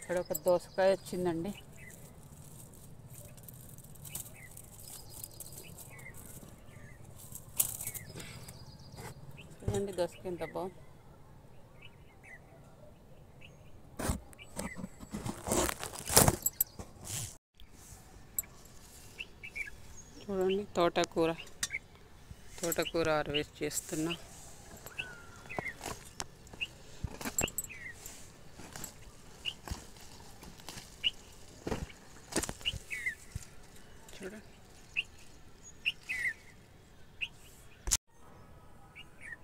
ఇక్కడ ఒక దోసకాయ వచ్చిందండి. చూడండి దోసకాయ ఎంత బాగుంది. చూడండి తోటకూర హార్వెస్ట్ చేస్తున్నా. చూడండి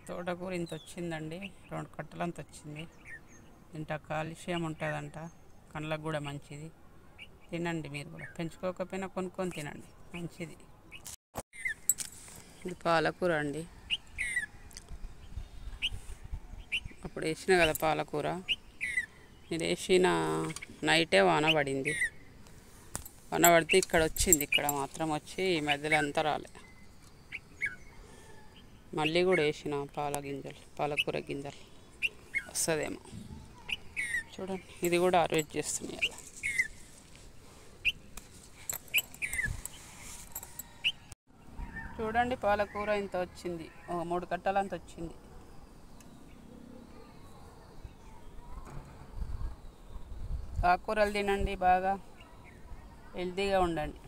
తోటకూర ఇంత వచ్చిందండి, 2 కట్టలంత వచ్చింది. ఇంత కాల్షియం ఉంటుందంట, కళ్ళకు కూడా మంచిది. తినండి మీరు కూడా, పెంచుకోకపోయినా కొనుక్కొని తినండి, మంచిది. ఇది పాలకూర అండి. అప్పుడు వేసిన కదా పాలకూర, ఇది వేసిన నైటే వాన పడింది. వాన పడితే ఇక్కడ వచ్చింది, ఇక్కడ మాత్రం వచ్చి ఈ మధ్యలో అంతా రాలే. మళ్ళీ కూడా వేసిన పాలకూర గింజలు వస్తుందేమో. చూడండి ఇది కూడా హార్వెస్ట్ చేస్తున్నాయి. చూడండి పాలకూర ఇంత వచ్చింది, 3 కట్టలంత వచ్చింది. ఆకుకూరలు తినండి, బాగా హెల్తీగా ఉండండి.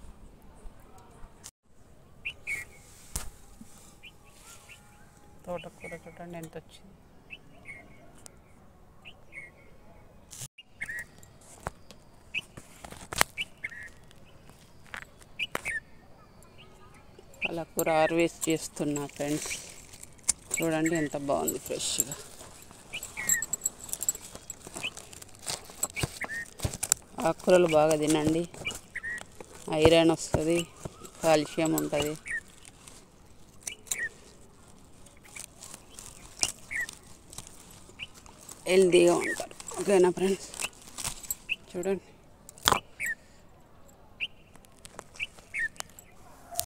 తోటకూర చూడండి ఎంత వచ్చింది. పాలకూర హార్వెస్ట్ చేస్తున్నా ఫ్రెండ్స్. చూడండి ఎంత బాగుంది ఫ్రెష్గా. ఆకుకూరలు బాగా తినండి, ఐరన్ వస్తుంది, కాల్షియం ఉంటుంది. హెల్తీగా ఉంటారు. ఓకేనా ఫ్రెండ్స్? చూడండి